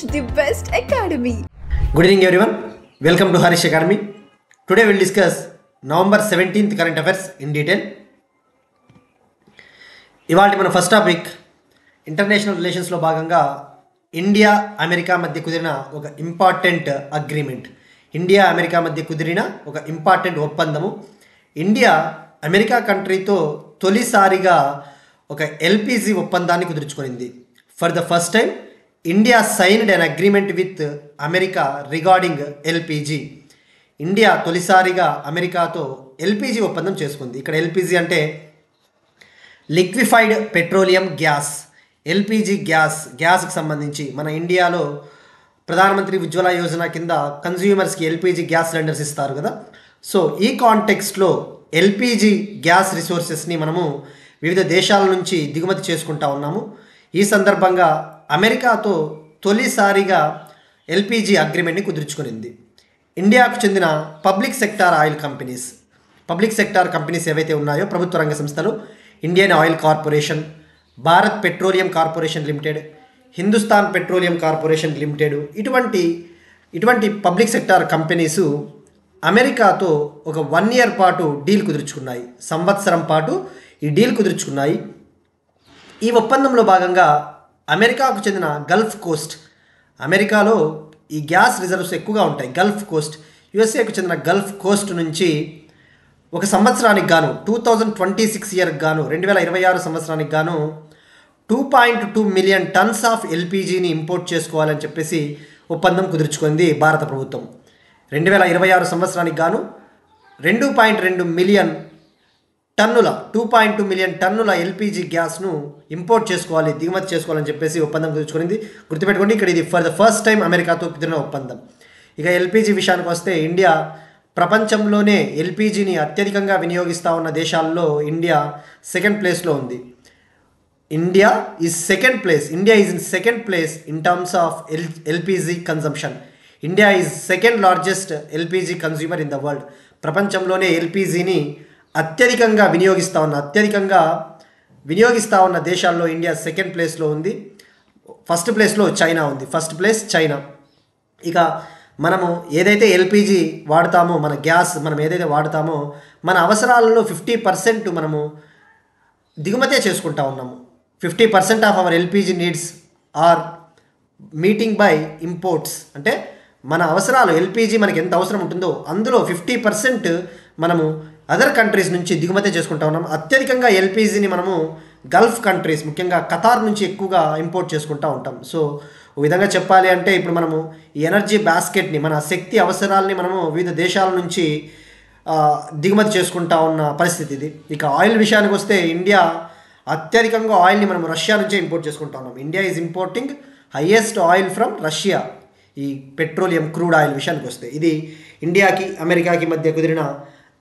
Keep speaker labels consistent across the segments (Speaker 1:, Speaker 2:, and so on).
Speaker 1: the best academy.
Speaker 2: Good evening everyone. Welcome to Harish Academy. Today we will discuss November 17th current affairs in detail. ఇవాళ మన first topic international రిలేషన్స్లో భాగంగా India America మధ్య కుదిరిన ఒక important agreement. India America మధ్య కుదిరిన ఒక important ఒప్పందము. ఇండియా అమెరికా కంట్రీతో తొలిసారిగా ఒక ఎల్పిజి ఒప్పందాన్ని కుదుర్చుకునింది. For the first time India signed an agreement with America regarding LPG. India తొలిసారిగా అమెరికాతో ఎల్పిజి ఒప్పందం చేసుకుంది. ఇక్కడ ఎల్పిజి అంటే లిక్విఫైడ్ పెట్రోలియం గ్యాస్. ఎల్పిజి గ్యాస్కి సంబంధించి మన ఇండియాలో ప్రధానమంత్రి ఉజ్వల యోజన కింద కన్జ్యూమర్స్కి ఎల్పిజి గ్యాస్ సిలిండర్స్ ఇస్తారు కదా. సో ఈ కాంటెక్స్ట్లో ఎల్పిజి గ్యాస్ రిసోర్సెస్ని మనము వివిధ దేశాల నుంచి దిగుమతి చేసుకుంటా ఉన్నాము. ఈ సందర్భంగా అమెరికాతో తొలిసారిగా ఎల్పిజి అగ్రిమెంట్ని కుదుర్చుకునింది. ఇండియాకు చెందిన పబ్లిక్ సెక్టార్ కంపెనీస్ ఏవైతే ఉన్నాయో, ప్రభుత్వ రంగ సంస్థలు, Indian oil corporation, Bharat petroleum corporation limited, Hindustan petroleum corporation limited, ఇటువంటి పబ్లిక్ సెక్టార్ కంపెనీసు అమెరికాతో ఒక 1 year పాటు డీల్ కుదుర్చుకున్నాయి. సంవత్సరం పాటు ఈ డీల్ కుదుర్చుకున్నాయి. ఈ ఒప్పందంలో భాగంగా అమెరికాకు చెందిన గల్ఫ్ కోస్ట్, అమెరికాలో ఈ గ్యాస్ రిజర్వ్స్ ఎక్కువగా ఉంటాయి. గల్ఫ్ కోస్ట్, యుఎస్ఏకు చెందిన గల్ఫ్ కోస్ట్ నుంచి ఒక సంవత్సరానికి గాను 2026 ఇయర్కి గాను 2026 సంవత్సరానికి గాను 2.2 million tons ఆఫ్ ఎల్పిజిని ఇంపోర్ట్ చేసుకోవాలని చెప్పేసి ఒప్పందం కుదుర్చుకుంది భారత ప్రభుత్వం. 2026 సంవత్సరానికి గాను 2.2 million టన్నుల ఎల్పిజి గ్యాస్ను ఇంపోర్ట్ చేసుకోవాలి, దిగుమతి చేసుకోవాలని చెప్పేసి ఒప్పందం కుదుర్చుకునింది. గుర్తుపెట్టుకోండి, ఇక్కడ ఇది ఫర్ ద ఫస్ట్ టైం అమెరికాతో కుదిరిన ఒప్పందం. ఇక ఎల్పిజి విషయానికి వస్తే, ఇండియా ప్రపంచంలోనే ఎల్పిజిని అత్యధికంగా వినియోగిస్తూ ఉన్న దేశాల్లో ఇండియా సెకండ్ ప్లేస్లో ఉంది. India is in second place in terms of LPG consumption. India is second largest LPG consumer in the world. ప్రపంచంలోనే ఎల్పిజిని అత్యధికంగా వినియోగిస్తూ ఉన్న దేశాల్లో ఇండియా సెకండ్ ప్లేస్లో ఉంది. ఫస్ట్ ప్లేస్లో చైనా ఉంది. చైనా. ఇక మనము ఏదైతే ఎల్పిజి వాడతామో, మనం ఏదైతే వాడతామో, మన అవసరాలలో 50% మనము దిగుమతే చేసుకుంటా ఉన్నాము. 50% of our LPG needs are meeting by imports. అంటే మన అవసరాలు, ఎల్పిజి మనకి ఎంత అవసరం ఉంటుందో అందులో 50% మనము అదర్ కంట్రీస్ నుంచి దిగుమతి చేసుకుంటా ఉన్నాం. అత్యధికంగా ఎల్పిజిని మనము గల్ఫ్ కంట్రీస్, ముఖ్యంగా ఖతార్ నుంచి ఎక్కువగా ఇంపోర్ట్ చేసుకుంటూ ఉంటాం. సో ఒక విధంగా చెప్పాలి అంటే, ఇప్పుడు మనము ఈ ఎనర్జీ బాస్కెట్ని, మన శక్తి అవసరాలని మనము వివిధ దేశాల నుంచి దిగుమతి చేసుకుంటా ఉన్న పరిస్థితి ఇది. ఇక ఆయిల్ విషయానికి వస్తే, ఇండియా అత్యధికంగా ఆయిల్ని మనం రష్యా నుంచే ఇంపోర్ట్ చేసుకుంటా ఉన్నాం. India is importing highest oil from Russia. ఈ పెట్రోలియం క్రూడ్ ఆయిల్ విషయానికి వస్తే, ఇది ఇండియాకి అమెరికాకి మధ్య కుదిరిన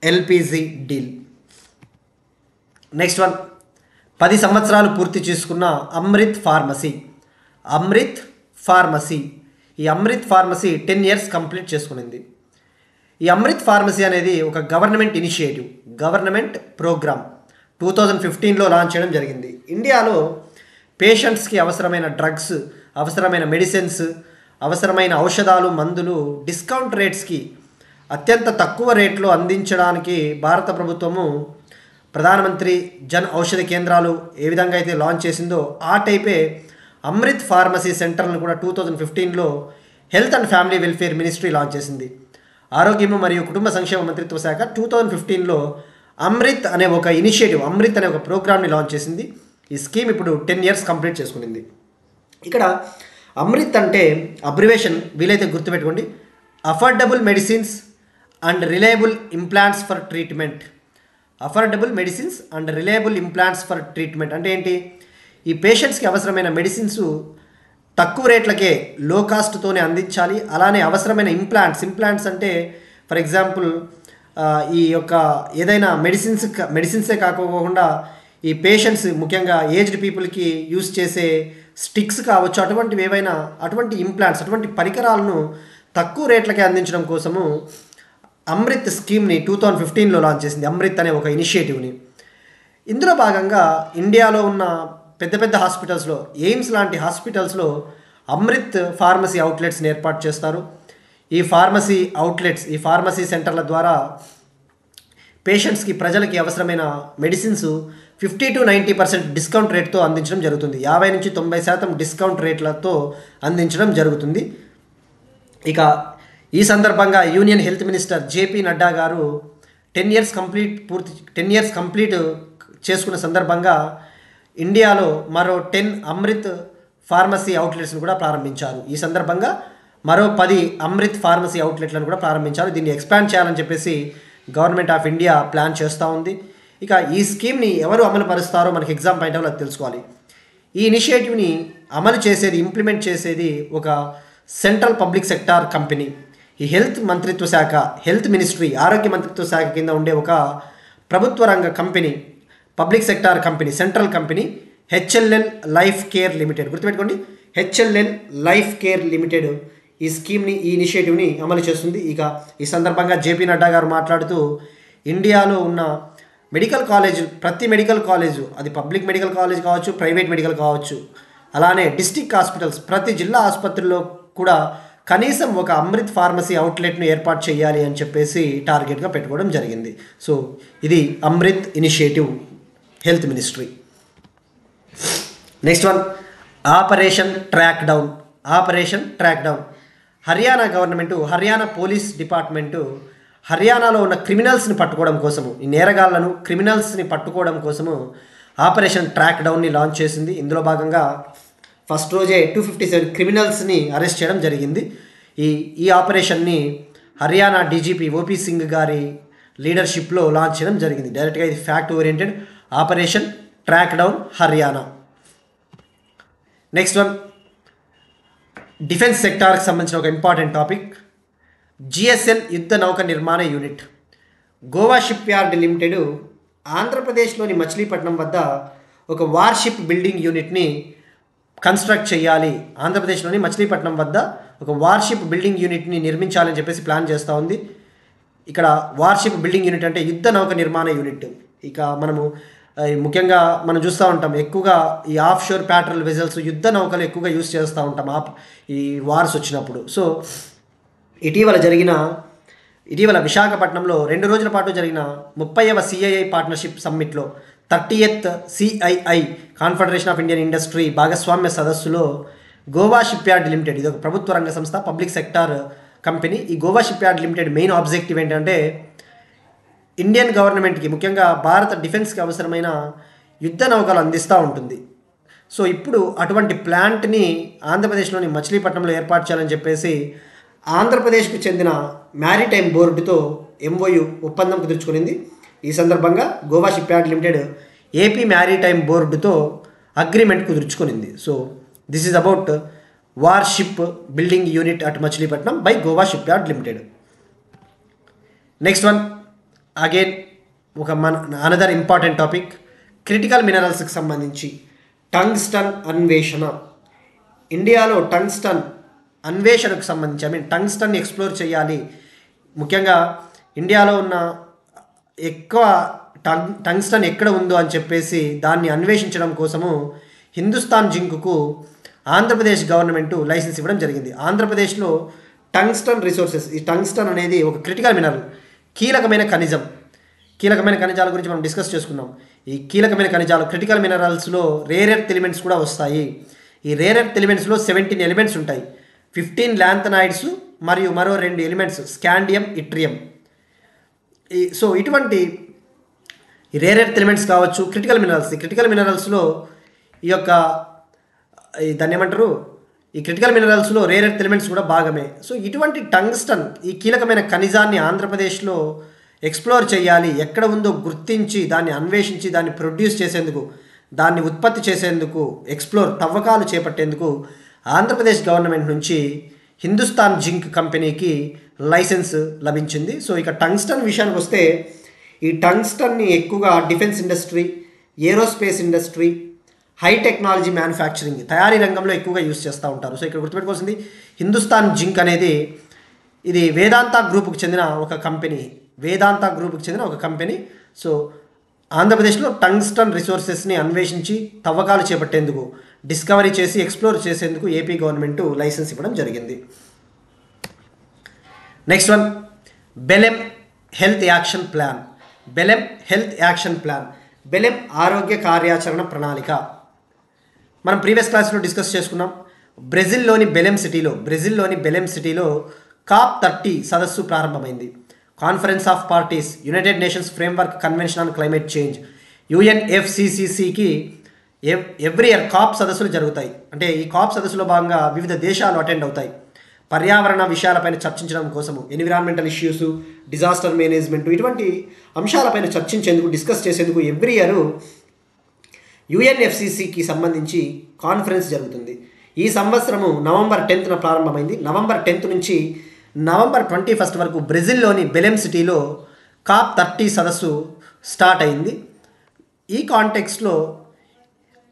Speaker 2: ఎల్పిజి డీల్. నెక్స్ట్ వన్, 10 సంవత్సరాలు పూర్తి చేసుకున్న అమృత్ ఫార్మసీ. ఈ అమృత్ ఫార్మసీ 10 years కంప్లీట్ చేసుకునింది. ఈ అమృత్ ఫార్మసీ అనేది ఒక గవర్నమెంట్ ప్రోగ్రామ్ 2015లో లాంచ్ చేయడం జరిగింది. ఇండియాలో పేషెంట్స్కి అవసరమైన డ్రగ్స్, అవసరమైన మెడిసిన్స్, అవసరమైన ఔషధాలు, మందులు డిస్కౌంట్ రేట్స్కి, అత్యంత తక్కువ రేట్లో అందించడానికి భారత ప్రభుత్వము ప్రధానమంత్రి జన్ ఔషధ కేంద్రాలు ఏ విధంగా అయితే లాంచ్ చేసిందో ఆ టైపే అమృత్ ఫార్మసీ సెంటర్లను కూడా 2015లో health and family welfare ministry launch చేసింది. ఆరోగ్యము మరియు కుటుంబ సంక్షేమ మంత్రిత్వ శాఖ 2015లో అమృత్ అనే ఒక ప్రోగ్రామ్ని లాంచ్ చేసింది. ఈ స్కీమ్ ఇప్పుడు 10 years కంప్లీట్ చేసుకునింది. ఇక్కడ అమృత్ అంటే అబ్రివేషన్ వీలైతే గుర్తుపెట్టుకోండి, affordable medicines and reliable implants for treatment. అంటే ఏంటి? ఈ పేషెంట్స్కి అవసరమైన మెడిసిన్స్ తక్కువ రేట్లకే, లో కాస్ట్తోనే అందించాలి. అలానే అవసరమైన ఇంప్లాంట్స్ అంటే ఫర్ ఎగ్జాంపుల్ ఈ యొక్క ఏదైనా మెడిసిన్సే కాకోకుండా ఈ పేషెంట్స్, ముఖ్యంగా ఏజ్డ్ పీపుల్కి యూస్ చేసే స్టిక్స్ కావచ్చు, అటువంటి ఇంప్లాంట్స్, అటువంటి పరికరాలను తక్కువ రేట్లకే అందించడం కోసము అమృత్ స్కీమ్ని 2015లో లాంచ్ చేసింది. అమృత్ అనే ఒక ఇనిషియేటివ్ని. ఇందులో భాగంగా ఇండియాలో ఉన్న పెద్ద హాస్పిటల్స్లో, ఎయిమ్స్ లాంటి హాస్పిటల్స్లో అమృత్ ఫార్మసీ అవుట్లెట్స్ని ఏర్పాటు చేస్తారు. ఈ ఫార్మసీ సెంటర్ల ద్వారా పేషెంట్స్కి, ప్రజలకి అవసరమైన మెడిసిన్స్ 50-90% డిస్కౌంట్ రేట్తో అందించడం జరుగుతుంది. 50-90% డిస్కౌంట్ రేట్లతో అందించడం జరుగుతుంది. ఇక ఈ సందర్భంగా union health minister JP Nadda గారు 10 ఇయర్స్ కంప్లీట్ చేసుకున్న సందర్భంగా ఇండియాలో మరో 10 అమృత్ ఫార్మసీ అవుట్లెట్స్ను కూడా ప్రారంభించారు. ఈ సందర్భంగా మరో 10 అమృత్ ఫార్మసీ అవుట్లెట్లను కూడా ప్రారంభించారు. దీన్ని ఎక్స్పాండ్ చేయాలని చెప్పేసి గవర్నమెంట్ ఆఫ్ ఇండియా ప్లాన్ చేస్తూ ఉంది. ఇక ఈ స్కీమ్ని ఎవరు అమలు పరుస్తారో మనకి ఎగ్జామ్ పాయింట్ ఆఫ్ వ్యూ తెలుసుకోవాలి. ఈ ఇనిషియేటివ్ని ఇంప్లిమెంట్ చేసేది ఒక సెంట్రల్ పబ్లిక్ సెక్టార్ కంపెనీ. ఈ హెల్త్ మినిస్ట్రీ, ఆరోగ్య మంత్రిత్వ శాఖ కింద ఉండే ఒక ప్రభుత్వ రంగ company, public sector company, central company HLL life care limited. గుర్తుపెట్టుకోండి, హెచ్ఎల్ఎల్ లైఫ్ కేర్ లిమిటెడ్ ఈ ఇనిషియేటివ్ని అమలు చేస్తుంది. ఇక ఈ సందర్భంగా జేపీ నడ్డా గారు మాట్లాడుతూ, ఇండియాలో ఉన్న ప్రతి మెడికల్ కాలేజు, అది పబ్లిక్ మెడికల్ కాలేజ్ కావచ్చు, ప్రైవేట్ మెడికల్ కావచ్చు, అలానే డిస్ట్రిక్ట్ హాస్పిటల్స్, ప్రతి జిల్లా ఆసుపత్రుల్లో కూడా కనీసం ఒక అమృత్ ఫార్మసీ అవుట్లెట్ను ఏర్పాటు చేయాలి అని చెప్పేసి టార్గెట్గా పెట్టుకోవడం జరిగింది. సో ఇది Amrit initiative, health ministry. Next one, operation track down. Haryana government, Haryana police department హర్యానాలో ఉన్న క్రిమినల్స్ని పట్టుకోవడం కోసము, ఈ నేరగాళ్లను, క్రిమినల్స్ని పట్టుకోవడం కోసము ఆపరేషన్ ట్రాక్ డౌన్ని లాంచ్ చేసింది. ఇందులో భాగంగా ఫస్ట్ రోజే 257 క్రిమినల్స్ని అరెస్ట్ చేయడం జరిగింది. ఈ ఆపరేషన్ని హర్యానా డీజీపీ ఓపీ సింగ్ గారి లీడర్షిప్లో లాంచ్ చేయడం జరిగింది. డైరెక్ట్గా ఇది fact oriented operation track down Haryana. Next one, defence సెక్టార్కి సంబంధించిన ఒక ఇంపార్టెంట్ టాపిక్, జిఎస్ఎల్ యుద్ధ నౌక నిర్మాణ యూనిట్. గోవా షిప్ యార్డ్ లిమిటెడ్ ఆంధ్రప్రదేశ్లోని మచిలీపట్నం వద్ద ఒక వార్షిప్ బిల్డింగ్ యూనిట్ని కన్స్ట్రక్ట్ చేయాలి. ఆంధ్రప్రదేశ్లోని మచిలీపట్నం వద్ద ఒక వార్షిప్ బిల్డింగ్ యూనిట్ని నిర్మించాలని చెప్పేసి ప్లాన్ చేస్తూ ఉంది. ఇక్కడ వార్షిప్ బిల్డింగ్ యూనిట్ అంటే యుద్ధ నౌక నిర్మాణ యూనిట్. ఇక ముఖ్యంగా మనం చూస్తూ ఉంటాం, ఎక్కువగా ఈ ఆఫ్ షోర్ ప్యాట్రల్ వెజల్స్, యుద్ధ నౌకలు ఎక్కువగా యూజ్ చేస్తూ ఉంటాం ఈ వార్స్ వచ్చినప్పుడు. సో ఇటీవల విశాఖపట్నంలో 2 రోజుల పాటు జరిగిన 30వ CII పార్ట్నర్షిప్ సమ్మిట్లో 30th CII confederation of Indian industry భాగస్వామ్య సదస్సులో గోవా షిప్ యార్డ్ లిమిటెడ్, ఇది ఒక ప్రభుత్వ రంగ సంస్థ, పబ్లిక్ సెక్టార్ కంపెనీ. ఈ Goa shipyard limited main objective ఏంటంటే, ఇండియన్ గవర్నమెంట్కి, ముఖ్యంగా భారత డిఫెన్స్కి అవసరమైన యుద్ధ నౌకలు అందిస్తూ ఉంటుంది. సో ఇప్పుడు అటువంటి ప్లాంట్ని ఆంధ్రప్రదేశ్లోని మచిలీపట్నంలో ఏర్పాటు చేయాలని చెప్పేసి ఆంధ్రప్రదేశ్కు చెందిన మ్యారిటైమ్ బోర్డుతో MOU ఒప్పందం కుదుర్చుకునింది. ఈ సందర్భంగా Goa shipyard limited AP maritime బోర్డుతో అగ్రిమెంట్ కుదుర్చుకునింది. So this is about warship building unit at Machilipatnam by Goa shipyard limited. Next one, again another important topic, critical మినరల్స్కి సంబంధించి టంగ్స్టన్ అన్వేషణ. ఇండియాలో టంగ్స్టన్ అన్వేషణకు సంబంధించి టంగ్స్టన్ ఎక్స్ప్లోర్ చేయాలి. ముఖ్యంగా ఇండియాలో ఉన్న ఎక్కువ టంగ్స్టన్ ఎక్కడ ఉందో అని చెప్పేసి దాన్ని అన్వేషించడం కోసము హిందుస్థాన్ జింక్కు ఆంధ్రప్రదేశ్ గవర్నమెంట్ లైసెన్స్ ఇవ్వడం జరిగింది. ఆంధ్రప్రదేశ్లో టంగ్స్టన్ రిసోర్సెస్, ఈ టంగ్స్టన్ అనేది ఒక క్రిటికల్ మినరల్, కీలకమైన ఖనిజాల గురించి మనం డిస్కస్ చేసుకున్నాం. ఈ కీలకమైన ఖనిజాలు, క్రిటికల్ మినరల్స్లో రేర్ ఎర్త్ ఎలిమెంట్స్ కూడా వస్తాయి. ఈ రేర్ ఎర్త్ ఎలిమెంట్స్లో 17 ఎలిమెంట్స్ ఉంటాయి. 15 ల్యాంథనైడ్స్ మరియు మరో 2 ఎలిమెంట్స్ స్కాండియం, ఇట్రియం. సో ఇటువంటి రేర్ ఎర్త్ ఎలిమెంట్స్ కావచ్చు, క్రిటికల్ మినరల్స్లో ఈ క్రిటికల్ మినరల్స్లో రేర్ ఎర్త్ ఎలిమెంట్స్ కూడా భాగమే. సో ఇటువంటి టంగ్స్టన్, ఈ కీలకమైన ఖనిజాన్ని ఆంధ్రప్రదేశ్లో ఎక్స్ప్లోర్ చేయాలి, ఎక్కడ ఉందో గుర్తించి దాన్ని అన్వేషించి దాన్ని ప్రొడ్యూస్ చేసేందుకు, దాన్ని ఉత్పత్తి చేసేందుకు, తవ్వకాలు చేపట్టేందుకు ఆంధ్రప్రదేశ్ గవర్నమెంట్ నుంచి హిందుస్థాన్ జింక్ కంపెనీకి లైసెన్స్ లభించింది. సో ఇక టంగ్స్టన్ విషయానికి వస్తే, ఈ టంగ్స్టన్ని ఎక్కువగా defence industry, aerospace industry, high technology manufacturing, తయారీ రంగంలో ఎక్కువగా యూజ్ చేస్తూ ఉంటారు. సో ఇక్కడ గుర్తుపెట్టుకోవాల్సింది, హిందుస్థాన్ జింక్ అనేది ఇది వేదాంత గ్రూప్కి చెందిన ఒక కంపెనీ. సో ఆంధ్రప్రదేశ్లో టంగ్స్టన్ రిసోర్సెస్ని అన్వేషించి తవ్వకాలు చేపట్టేందుకు, డిస్కవరీ చేసి ఎక్స్ప్లోర్ చేసేందుకు ఏపీ గవర్నమెంట్ లైసెన్స్ ఇవ్వడం జరిగింది. Next one, Belem health action plan. Belem health action plan, Belem ఆరోగ్య కార్యాచరణ ప్రణాళిక. మనం ప్రీవియస్ క్లాస్లో డిస్కస్ చేసుకున్నాం. బ్రెజిల్లోని బెలెం సిటీలో COP30 సదస్సు ప్రారంభమైంది. Conference of parties, United Nations framework convention on climate change, UNFCCCకి ఎవ్రీ ఇయర్ COP సదస్సులు జరుగుతాయి. అంటే ఈ COP సదస్సులో భాగంగా వివిధ దేశాలు అటెండ్ అవుతాయి. పర్యావరణ విషయాలపైన చర్చించడం కోసము, ఎన్విరాన్మెంటల్ ఇష్యూస్, డిజాస్టర్ మేనేజ్మెంట్, ఇటువంటి అంశాలపైన చర్చించేందుకు, డిస్కస్ చేసేందుకు ఎవ్రీ ఇయర్ UNFCCకి సంబంధించి కాన్ఫరెన్స్ జరుగుతుంది. ఈ సంవత్సరము నవంబర్ 10న ప్రారంభమైంది. నవంబర్ 10 నుంచి నవంబర్ 21 వరకు బ్రెజిల్లోని బెలెం సిటీలో COP30 సదస్సు స్టార్ట్ అయింది. ఈ కాంటెక్స్ట్లో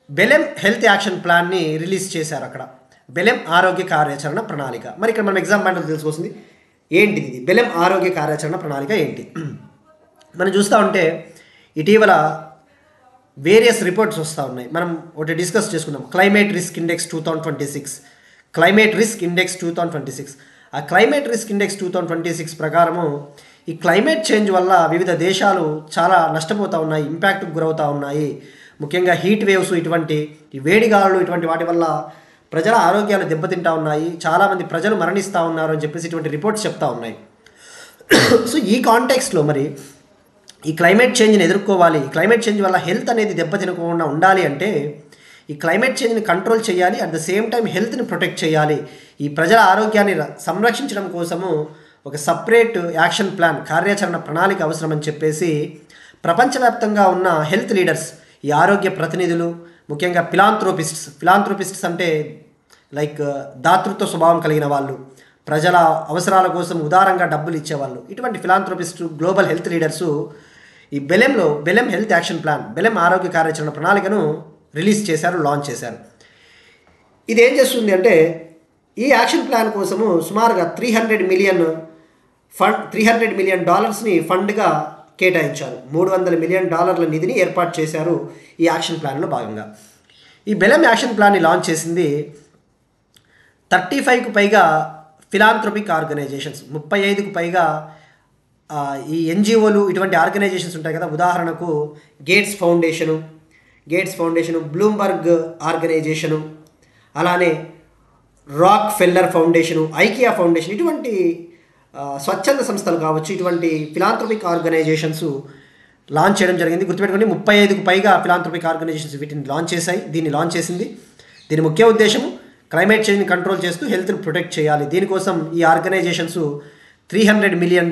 Speaker 2: బెలెం హెల్త్ యాక్షన్ ప్లాన్ని రిలీజ్ చేశారు. అక్కడ బెలెం ఆరోగ్య కార్యాచరణ ప్రణాళిక. మరి ఇక్కడ మనం ఎగ్జామ్ పాయింట్ తెలుసుకోవాల్సింది ఏంటిది, ఇది బెలెం ఆరోగ్య కార్యాచరణ ప్రణాళిక ఏంటి? మనం చూస్తూ ఉంటే ఇటీవల వేరియస్ రిపోర్ట్స్ వస్తూ ఉన్నాయి. మనం ఒకటి డిస్కస్ చేసుకున్నాం, climate risk index 2026. Climate risk index 2026. ఆ క్లైమేట్ రిస్క్ ఇండెక్స్ 2026 ప్రకారము ఈ క్లైమేట్ చేంజ్ వల్ల వివిధ దేశాలు చాలా నష్టపోతూ ఉన్నాయి, ఇంపాక్ట్కి గురవుతూ ఉన్నాయి. ముఖ్యంగా హీట్ వేవ్స్, ఇటువంటి ఈ వేడిగాలులు, ఇటువంటి వాటి వల్ల ప్రజల ఆరోగ్యాలు దెబ్బతింటూ ఉన్నాయి, చాలామంది ప్రజలు మరణిస్తూ ఉన్నారు అని చెప్పేసి ఇటువంటి రిపోర్ట్స్ చెప్తా ఉన్నాయి. సో ఈ కాంటెక్స్ట్లో మరి ఈ క్లైమేట్ చేంజ్ని ఎదుర్కోవాలి, క్లైమేట్ చేంజ్ వల్ల హెల్త్ అనేది దెబ్బతినకుండా ఉండాలి అంటే ఈ క్లైమేట్ చేంజ్ని కంట్రోల్ చేయాలి, అట్ ద సేమ్ టైం హెల్త్ని ప్రొటెక్ట్ చేయాలి. ఈ ప్రజల ఆరోగ్యాన్ని సంరక్షించడం కోసము ఒక సపరేట్ యాక్షన్ ప్లాన్, కార్యాచరణ ప్రణాళిక అవసరమని చెప్పేసి ప్రపంచవ్యాప్తంగా ఉన్న హెల్త్ లీడర్స్, ఈ ఆరోగ్య ప్రతినిధులు, ముఖ్యంగా ఫిలాంథ్రోపిస్ట్స్ అంటే లైక్ దాతృత్వ స్వభావం కలిగిన వాళ్ళు, ప్రజల అవసరాల కోసం ఉదారంగా డబ్బులు ఇచ్చేవాళ్ళు, ఇటువంటి ఫిలాంథ్రోపిస్టు, గ్లోబల్ హెల్త్ లీడర్సు ఈ బెలెం హెల్త్ యాక్షన్ ప్లాన్, బెలెం ఆరోగ్య కార్యాచరణ ప్రణాళికను రిలీజ్ చేశారు, లాంచ్ చేశారు. ఇది ఏం చేస్తుంది అంటే ఈ యాక్షన్ ప్లాన్ కోసము సుమారుగా $300 మిలియన్ ఫండ్గా కేటాయించారు. $300 మిలియన్ నిధిని ఏర్పాటు చేశారు ఈ యాక్షన్ ప్లాన్లో భాగంగా. ఈ బెలెం యాక్షన్ ప్లాన్ని లాంచ్ చేసింది 35కు పైగా ఫిలాంథ్రోపిక్ ఆర్గనైజేషన్స్, 35కు పైగా ఈ NGOలు, ఇటువంటి ఆర్గనైజేషన్స్ ఉంటాయి కదా. ఉదాహరణకు గేట్స్ ఫౌండేషను, బ్లూంబర్గ్ ఆర్గనైజేషను, అలానే రాక్ ఫెల్లర్ ఫౌండేషను, ఐకియా ఫౌండేషన్, ఇటువంటి స్వచ్ఛంద సంస్థలు కావచ్చు, ఇటువంటి ఫిలాంథ్రోపిక్ ఆర్గనైజేషన్స్ లాంచ్ చేయడం జరిగింది. గుర్తుపెట్టుకోండి, 35కు పైగా ఫిలాంథ్రోపిక్ ఆర్గనైజేషన్స్ దీన్ని లాంచ్ చేసింది. దీని ముఖ్య ఉద్దేశం క్లైమేట్ చేంజ్ని కంట్రోల్ చేస్తూ హెల్త్ని ప్రొటెక్ట్ చేయాలి. దీనికోసం ఈ ఆర్గనైజేషన్స్ $300 మిలియన్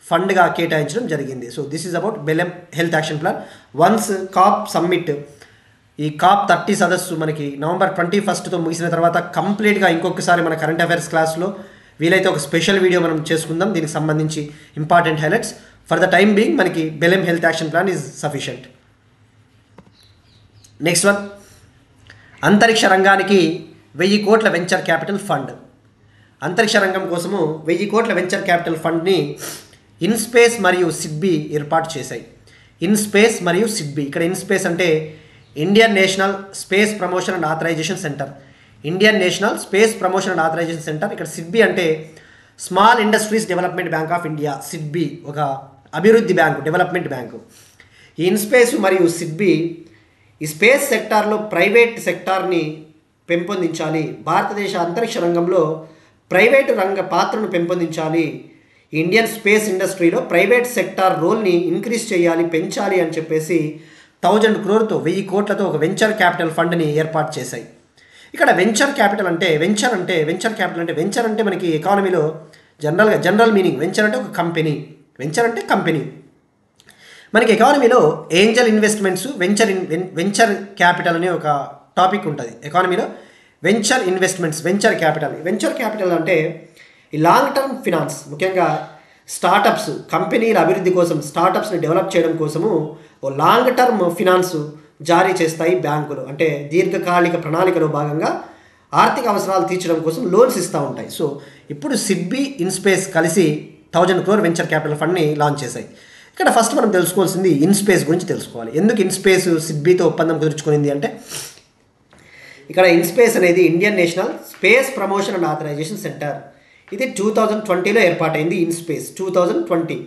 Speaker 2: ఫండ్గా కేటాయించడం జరిగింది. So this is about Belem health action plan. Once COP సమ్మిట్, ఈ COP30 సదస్సు మనకి నవంబర్ 21తో ముగిసిన తర్వాత కంప్లీట్గా ఇంకొకసారి మన కరెంట్ అఫైర్స్ క్లాస్లో వీలైతే ఒక స్పెషల్ వీడియో మనం చేసుకుందాం దీనికి సంబంధించి important highlights. For the time being మనకి Belem health action plan is sufficient. Next one, అంతరిక్ష రంగానికి 1000 కోట్ల వెంచర్ క్యాపిటల్ ఫండ్. అంతరిక్ష రంగం కోసము 1000 కోట్ల వెంచర్ క్యాపిటల్ ఫండ్ని ఇన్స్పేస్ మరియు సిడ్బీ ఏర్పాటు చేశాయి. ఇన్స్పేస్ మరియు సిడ్బీ, ఇక్కడ ఇన్స్పేస్ అంటే Indian national space promotion and authorisation centre, ఇక్కడ సిడ్బీ అంటే small industries development bank of India. SIDBI ఒక అభివృద్ధి బ్యాంకు, డెవలప్మెంట్ బ్యాంకు. ఈ ఇన్స్పేస్ మరియు సిడ్బీ ఈ స్పేస్ సెక్టార్లో ప్రైవేట్ సెక్టార్ని పెంపొందించాలి, భారతదేశ అంతరిక్ష రంగంలో ప్రైవేటు రంగ పాత్రను పెంపొందించాలి, ఇండియన్ స్పేస్ ఇండస్ట్రీలో ప్రైవేట్ సెక్టార్ రోల్ని ఇంక్రీజ్ చేయాలి, పెంచాలి అని చెప్పేసి 1000 crore-తో 1000 కోట్లతో ఒక వెంచర్ క్యాపిటల్ ఫండ్ని ఏర్పాటు చేశాయి. ఇక్కడ వెంచర్ అంటే మనకి ఎకానమీలో జనరల్ మీనింగ్ వెంచర్ అంటే ఒక కంపెనీ, మనకి ఎకానమీలో ఏంజల్ ఇన్వెస్ట్మెంట్స్, వెంచర్ క్యాపిటల్ అనే ఒక టాపిక్ ఉంటుంది ఎకానమీలో. వెంచర్ ఇన్వెస్ట్మెంట్స్, వెంచర్ క్యాపిటల్ అంటే ఈ లాంగ్ టర్మ్ ఫినాన్స్, ముఖ్యంగా స్టార్టప్స్, కంపెనీల అభివృద్ధి కోసం, స్టార్టప్స్ని డెవలప్ చేయడం కోసము ఓ లాంగ్ టర్మ్ ఫినాన్స్ జారీ చేస్తాయి బ్యాంకులు. అంటే దీర్ఘకాలిక ప్రణాళికలో భాగంగా ఆర్థిక అవసరాలు తీర్చడం కోసం లోన్స్ ఇస్తూ ఉంటాయి. సో ఇప్పుడు సిడ్బీ, ఇన్స్పేస్ కలిసి 1000 crore వెంచర్ క్యాపిటల్ ఫండ్ని లాంచ్ చేశాయి. ఇక్కడ ఫస్ట్ మనం తెలుసుకోవాల్సింది ఇన్స్పేస్ గురించి తెలుసుకోవాలి. ఎందుకు ఇన్స్పేస్ సిడ్బీతో ఒప్పందం కుదుర్చుకునింది అంటే ఇక్కడ ఇన్స్పేస్ అనేది Indian national space promotion and authorisation centre. ఇది 2020లో ఏర్పాటైంది. ఇన్స్పేస్ 2020.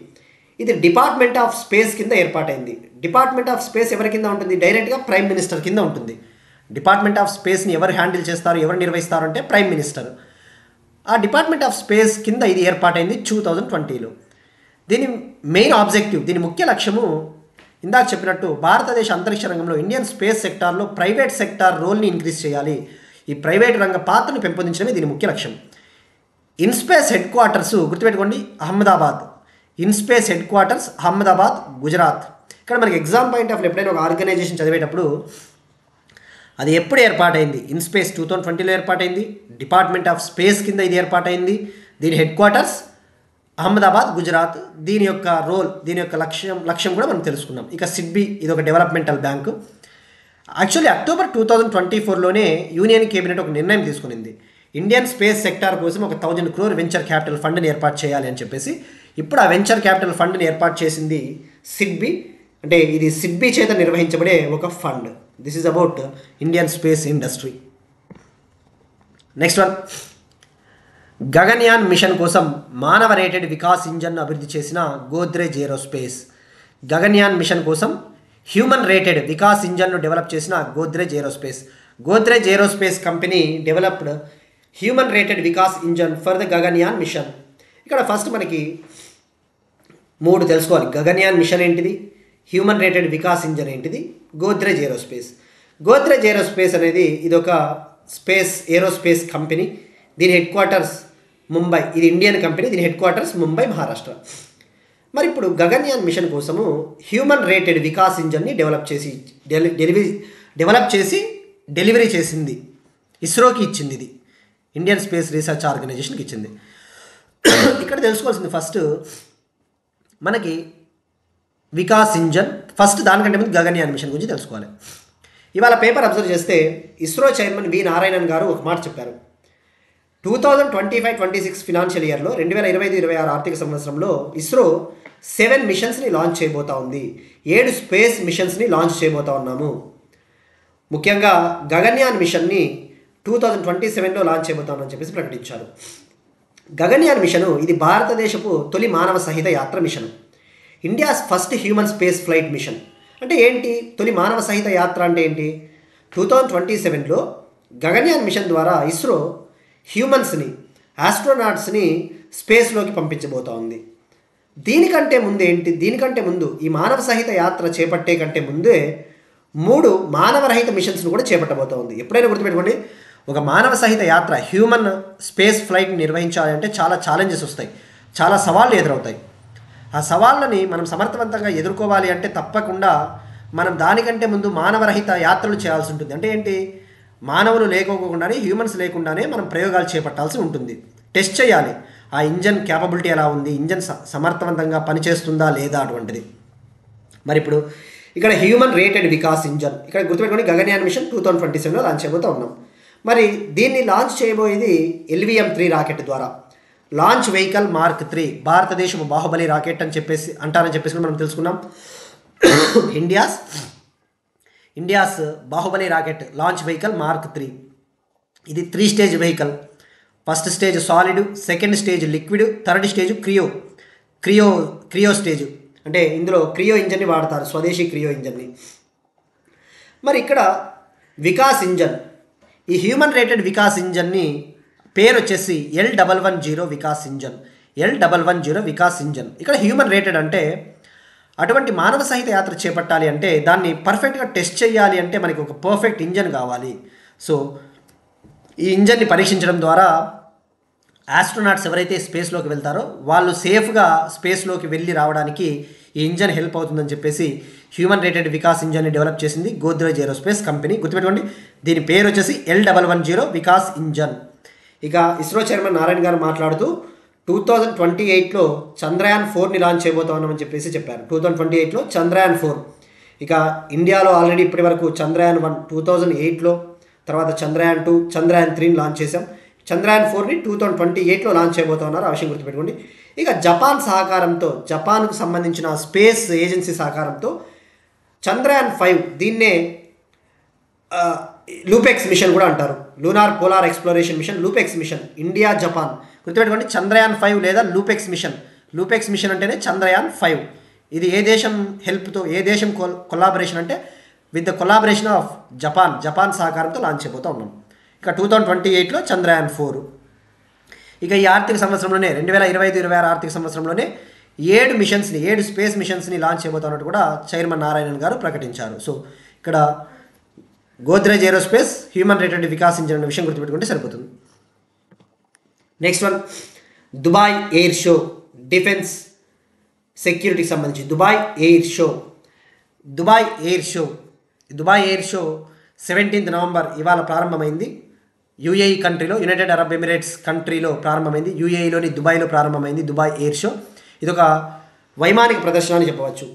Speaker 2: ఇది డిపార్ట్మెంట్ ఆఫ్ స్పేస్ కింద ఏర్పాటైంది. డిపార్ట్మెంట్ ఆఫ్ స్పేస్ ఎవరి కింద ఉంటుంది? డైరెక్ట్గా ప్రైమ్ మినిస్టర్ కింద ఉంటుంది. డిపార్ట్మెంట్ ఆఫ్ స్పేస్ని ఎవరు హ్యాండిల్ చేస్తారు, ఎవరు నిర్వహిస్తారు అంటే ప్రైమ్ మినిస్టర్. ఆ డిపార్ట్మెంట్ ఆఫ్ స్పేస్ కింద ఇది ఏర్పాటైంది 2020లో. దీని మెయిన్ ఆబ్జెక్టివ్, దీని ముఖ్య లక్ష్యము ఇందాక చెప్పినట్టు భారతదేశ అంతరిక్ష రంగంలో ఇండియన్ స్పేస్ సెక్టార్లో ప్రైవేట్ సెక్టార్ రోల్ని ఇంక్రీజ్ చేయాలి. ఈ ప్రైవేట్ రంగ పాత్రను పెంపొందించడమే దీని ముఖ్య లక్ష్యం. ఇన్స్పేస్ హెడ్ క్వార్టర్స్ గుర్తుపెట్టుకోండి, Ahmedabad. IN-SPACe head quarters Ahmedabad, Gujarat. ఇక్కడ మనకి ఎగ్జామ్ పాయింట్ ఆఫ్ ఎప్పుడైనా ఒక ఆర్గనైజేషన్ చదివేటప్పుడు అది ఎప్పుడు ఏర్పాటైంది? ఇన్స్పేస్ 2020లో ఏర్పాటైంది. డిపార్ట్మెంట్ ఆఫ్ స్పేస్ కింద ఇది ఏర్పాటైంది. దీని హెడ్ క్వార్టర్స్ అహ్మదాబాద్, గుజరాత్. దీని యొక్క రోల్, దీని యొక్క లక్ష్యం కూడా మనం తెలుసుకున్నాం. ఇక సిడ్బీ ఇది ఒక డెవలప్మెంటల్ బ్యాంకు. యాక్చువల్లీ అక్టోబర్ 2024లోనే యూనియన్ కేబినెట్ ఒక నిర్ణయం తీసుకునింది. ఇండియన్ స్పేస్ సెక్టార్ కోసం ఒక 1000 crore వెంచర్ క్యాపిటల్ ఫండ్ని ఏర్పాటు చేయాలి అని చెప్పేసి. ఇప్పుడు ఆ వెంచర్ క్యాపిటల్ ఫండ్ని ఏర్పాటు చేసింది సిడ్బీ. అంటే ఇది సిడ్బీ చేత నిర్వహించబడే ఒక fund. This is about Indian space industry. Next one, Gaganyaan mission కోసం మానవ రేటెడ్ వికాస్ ఇంజన్ను అభివృద్ధి చేసిన గోద్రేజ్ ఏరోస్పేస్. గగన్యాన్ మిషన్ కోసం హ్యూమన్ రేటెడ్ వికాస్ ఇంజన్ను డెవలప్ చేసిన Godrej aerospace. Godrej aerospace company developed human rated Vikas engine for the Gaganyaan mission. ఇక్కడ ఫస్ట్ మనకి 3 తెలుసుకోవాలి. గగన్యాన్ మిషన్ ఏంటిది, హ్యూమన్ రేటెడ్ వికాస్ ఇంజన్ ఏంటిది, గోద్రేజ్ ఏరోస్పేస్. గోద్రేజ్ ఏరోస్పేస్ అనేది ఇది ఒక ఏరోస్పేస్ కంపెనీ. దీని హెడ్ క్వార్టర్స్ ముంబై. ఇది ఇండియన్ కంపెనీ. దీని హెడ్ క్వార్టర్స్ ముంబై, మహారాష్ట్ర. మరి ఇప్పుడు గగన్యాన్ మిషన్ కోసము హ్యూమన్ రేటెడ్ వికాస్ ఇంజన్ని డెవలప్ చేసి డెలివరీ చేసింది. ఇస్రోకి ఇచ్చింది. ఇది ఇండియన్ స్పేస్ రీసెర్చ్ ఆర్గనైజేషన్కి ఇచ్చింది. ఇక్కడ తెలుసుకోవాల్సింది ఫస్ట్ మనకి వికాస్ ఇంజన్. ఫస్ట్ దానికంటే ముందు గగన్యాన్ మిషన్ గురించి తెలుసుకోవాలి. ఇవాళ పేపర్ అబ్జర్వ్ చేస్తే ఇస్రో చైర్మన్ వి నారాయణన్ గారు ఒక మాట చెప్పారు. 2025-26 ఫినాన్షియల్ ఇయర్లో 2025-26 ఆర్థిక సంవత్సరంలో ఇస్రో 7 మిషన్స్ని లాంచ్ చేయబోతా ఉంది. 7 స్పేస్ మిషన్స్ని లాంచ్ చేయబోతా ఉన్నాము. ముఖ్యంగా గగన్యాన్ మిషన్ని 2027లో లాంచ్ చేయబోతామని చెప్పేసి ప్రకటించారు. గగన్యాన్ మిషను ఇది భారతదేశపు తొలి మానవ సహిత యాత్ర mission. India's first human space flight mission. అంటే ఏంటి తొలి మానవ సహిత యాత్ర అంటే ఏంటి? 2027లో గగన్యాన్ మిషన్ ద్వారా ఇస్రో హ్యూమన్స్ని, ఆస్ట్రోనాట్స్ని స్పేస్లోకి పంపించబోతా ఉంది. దీనికంటే ముందు ఈ మానవ సహిత యాత్ర చేపట్టే కంటే ముందే 3 మానవరహిత మిషన్స్ను కూడా చేపట్టబోతా ఉంది. ఎప్పుడైనా గుర్తుపెట్టుకోండి, ఒక మానవ సహిత యాత్ర హ్యూమన్ స్పేస్ ఫ్లైట్ నిర్వహించాలి అంటే చాలా ఛాలెంజెస్ వస్తాయి, చాలా సవాళ్ళు ఎదురవుతాయి. ఆ సవాళ్ళని మనం సమర్థవంతంగా ఎదుర్కోవాలి అంటే తప్పకుండా మనం దానికంటే ముందు మానవరహిత యాత్రలు చేయాల్సి ఉంటుంది. అంటే ఏంటి, మానవులు లేకోకుండానే, హ్యూమన్స్ లేకుండానే మనం ప్రయోగాలు చేపట్టాల్సి ఉంటుంది. టెస్ట్ చేయాలి ఆ ఇంజన్ క్యాపబిలిటీ ఎలా ఉంది, ఇంజన్ సమర్థవంతంగా పనిచేస్తుందా లేదా అటువంటిది. మరి ఇప్పుడు ఇక్కడ హ్యూమన్ రేటెడ్ వికాస్ ఇంజన్ ఇక్కడ గుర్తుపెట్టుకొని గగన్యాన్ మిషన్ 2027లో లాంచ్ చేయబోతూ ఉన్నాం. మరి దీన్ని లాంచ్ చేయబోయేది LVM-3 రాకెట్ ద్వారా. లాంచ్ వెహికల్ మార్క్ 3 భారతదేశపు బాహుబలి రాకెట్ అని చెప్పేసి మనం తెలుసుకున్నాం. India's Baahubali rocket launch vehicle mark 3. ఇది 3 stage vehicle. First stage solid, second stage liquid, third stage Creo stage. అంటే ఇందులో క్రియో ఇంజన్ని వాడతారు, స్వదేశీ క్రియో ఇంజన్ని. మరి ఇక్కడ వికాస్ ఇంజన్, ఈ హ్యూమన్ రేటెడ్ వికాస్ ఇంజన్ని పేరు వచ్చేసి L110 Vikas engine. L110 Vikas engine. ఇక్కడ హ్యూమన్ రేటెడ్ అంటే అటువంటి మానవ సహిత యాత్ర చేపట్టాలి అంటే దాన్ని పర్ఫెక్ట్గా టెస్ట్ చేయాలి అంటే మనకి ఒక పర్ఫెక్ట్ ఇంజన్ కావాలి. సో ఈ ఇంజన్ని పరీక్షించడం ద్వారా ఆస్ట్రోనాట్స్ ఎవరైతే స్పేస్లోకి వెళ్తారో వాళ్ళు సేఫ్గా స్పేస్లోకి వెళ్ళి రావడానికి ఈ ఇంజన్ హెల్ప్ అవుతుందని చెప్పేసి హ్యూమన్ రేటెడ్ వికాస్ ఇంజన్ని డెవలప్ చేసింది గోద్రేజ్ ఏరోస్పేస్ కంపెనీ. గుర్తుపెట్టుకోండి, దీని పేరు వచ్చేసి L110 వికాస్ ఇంజన్. ఇక ఇస్రో చైర్మన్ నారాయణ గారు మాట్లాడుతూ 2028లో చంద్రయాన్ 4ని లాంచ్ చేయబోతా ఉన్నామని చెప్పేసి చెప్పారు. 2028లో చంద్రయాన్ 4. ఇక ఇండియాలో ఆల్రెడీ ఇప్పటి వరకు చంద్రయాన్ 1 2008లో, తర్వాత చంద్రయాన్ 2, చంద్రయాన్ 3ని లాంచ్ చేశాం. చంద్రయాన్ 4ని 2028లో లాంచ్ చేయబోతా ఉన్నారు. ఆ విషయం గుర్తుపెట్టుకోండి. ఇక జపాన్కు సంబంధించిన స్పేస్ ఏజెన్సీ సహకారంతో చంద్రయాన్ 5 దీన్నే లూపెక్స్ మిషన్ కూడా అంటారు, lunar polar exploration mission, LUPEX mission, India Japan. గుర్తుపెట్టుకోండి, చంద్రయాన్ 5 లేదా లూపెక్స్ మిషన్. లూపెక్స్ మిషన్ అంటేనే చంద్రయాన్ 5. ఇది ఏ దేశం హెల్ప్తో, ఏ దేశం కొలాబరేషన్ అంటే with the collaboration of Japan సహకారంతో లాంచ్ చేయబోతూ ఉన్నాం. ఇక 2028లో చంద్రయాన్ 4. ఇక ఈ ఆర్థిక సంవత్సరంలోనే 2025-26 ఆర్థిక సంవత్సరంలోనే 7 మిషన్స్ని, 7 స్పేస్ మిషన్స్ని లాంచ్ చేయబోతున్నట్టు కూడా చైర్మన్ నారాయణన్ గారు ప్రకటించారు. సో ఇక్కడ గోద్రేజ్ ఏరోస్పేస్ హ్యూమన్ రేటెడ్ వికాసించిన విషయం గుర్తుపెట్టుకుంటే సరిపోతుంది. Next one, Dubai air show, defence సెక్యూరిటీకి సంబంధించి Dubai air show 17th November ఇవాళ ప్రారంభమైంది. యూఏఈ కంట్రీలో, యునైటెడ్ అరబ్ ఎమిరేట్స్ కంట్రీలో ప్రారంభమైంది. యూఏఈలోని దుబాయ్లో ప్రారంభమైంది దుబాయ్ ఎయిర్ షో. ఇదొక వైమానిక ప్రదర్శన అని చెప్పవచ్చు.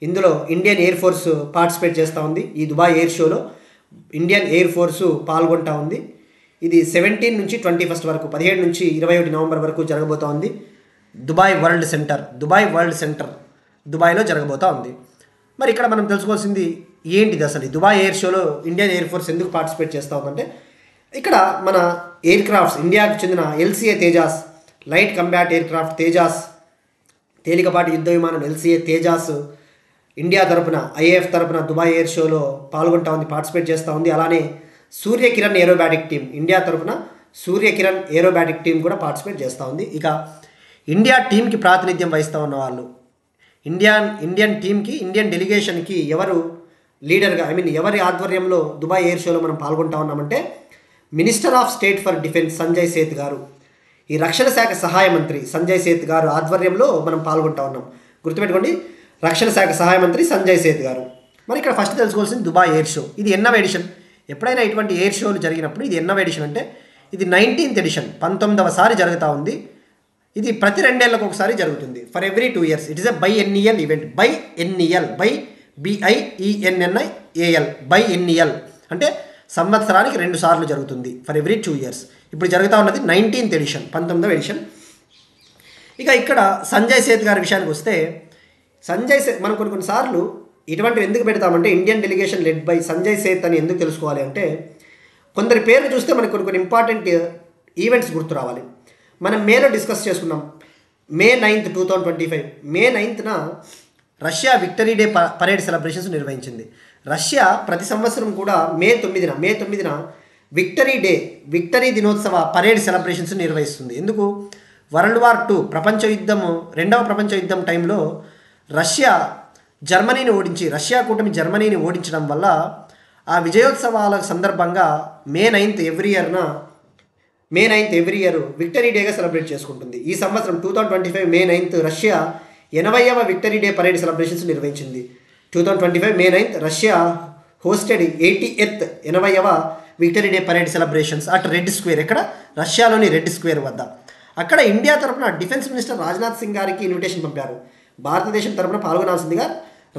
Speaker 2: ఇందులో ఇండియన్ ఎయిర్ ఫోర్స్ పార్టిసిపేట్ చేస్తూ ఉంది. ఈ దుబాయ్ ఎయిర్ షోలో ఇండియన్ ఎయిర్ ఫోర్సు పాల్గొంటూ ఉంది. ఇది 17 నుంచి 21 వరకు, 17 నుంచి 21 నవంబర్ వరకు జరగబోతూ ఉంది. దుబాయ్ వరల్డ్ సెంటర్ దుబాయ్లో జరగబోతూ ఉంది. మరి ఇక్కడ మనం తెలుసుకోవాల్సింది ఏంటిది అసలు, ఈ దుబాయ్ ఎయిర్ షోలో ఇండియన్ ఎయిర్ ఫోర్స్ ఎందుకు పార్టిసిపేట్ చేస్తూ ఉందంటే, ఇక్కడ మన ఎయిర్ క్రాఫ్ట్స్, ఇండియాకు చెందిన LCA Tejas, light combat air craft Tejas, తేలికపాటి యుద్ధ విమానం LCA తేజాస్ ఇండియా తరపున, IAF తరపున దుబాయ్ ఎయిర్ షోలో పాల్గొంటూ ఉంది, పార్టిసిపేట్ చేస్తూ ఉంది. అలానే సూర్యకిరణ్ ఏరోబ్యాటిక్ టీం, ఇండియా తరపున సూర్యకిరణ్ ఏరోబ్యాటిక్ టీం కూడా పార్టిసిపేట్ చేస్తూ ఉంది. ఇక ఇండియా టీంకి ప్రాతినిధ్యం వహిస్తూ ఉన్న వాళ్ళు, ఇండియన్ టీంకి, ఇండియన్ డెలిగేషన్కి ఎవరు లీడర్గా, ఎవరి ఆధ్వర్యంలో దుబాయ్ ఎయిర్ షోలో మనం పాల్గొంటూ ఉన్నామంటే, minister of state for defence Sanjay Seth garu, ఈ రక్షణ శాఖ సహాయ మంత్రి సంజయ్ సేత్ గారు ఆధ్వర్యంలో మనం పాల్గొంటూ ఉన్నాం. గుర్తుపెట్టుకోండి, రక్షణ శాఖ సహాయ మంత్రి సంజయ్ సేత్ గారు. మరి ఇక్కడ ఫస్ట్ తెలుసుకోవాల్సింది దుబాయ్ ఎయిర్ షో. ఇది ఎన్నవ ఎడిషన్? ఎప్పుడైనా ఇటువంటి ఎయిర్ షోలు జరిగినప్పుడు ఇది ఎన్నవ ఎడిషన్ అంటే, ఇది 19th ఎడిషన్, 19వసారి జరుగుతూ ఉంది. ఇది ప్రతి 2 ఏళ్లకు ఒకసారి జరుగుతుంది. For every 2 years. It is a biennial event. Biennial అంటే సంవత్సరానికి 2 సార్లు జరుగుతుంది. For every 2 years. ఇప్పుడు జరుగుతూ ఉన్నది 19th ఎడిషన్, 19వ ఎడిషన్. ఇక ఇక్కడ సంజయ్ సేత్ గారి విషయానికి వస్తే, సంజయ్ సేత్ మనం కొన్నిసార్లు ఇటువంటివి ఎందుకు పెడతామంటే, Indian delegation led by Sanjay Seth అని ఎందుకు తెలుసుకోవాలి అంటే, కొందరి పేర్లు చూస్తే మనకు కొన్ని ఇంపార్టెంట్ ఈవెంట్స్ గుర్తు రావాలి. మనం మేలో డిస్కస్ చేసుకున్నాం. May 9th, 2025 May 9th Russia victory day parade celebrations నిర్వహించింది. రష్యా ప్రతి సంవత్సరం కూడా May 9న విక్టరీ దినోత్సవ పరేడ్ సెలబ్రేషన్స్ నిర్వహిస్తుంది. ఎందుకు? వరల్డ్ వార్ 2 రెండవ ప్రపంచ యుద్ధం టైంలో రష్యా జర్మనీని ఓడించడం వల్ల ఆ విజయోత్సవాల సందర్భంగా May 9th every year victory డేగా సెలబ్రేట్ చేసుకుంటుంది. ఈ సంవత్సరం 2025 May 9th రష్యా 80వ విక్టరీ డే పరేడ్ సెలబ్రేషన్స్ నిర్వహించింది. 2025 May 9th రష్యా హోస్టెడ్ 80వ victory day parade celebrations at Red Square. ఇక్కడ రష్యాలోని రెడ్ స్క్వేర్ వద్ద. అక్కడ ఇండియా తరపున డిఫెన్స్ మినిస్టర్ రాజ్నాథ్ సింగ్ గారికి ఇన్విటేషన్ పంపారు. భారతదేశం తరపున పాల్గొనాల్సిందిగా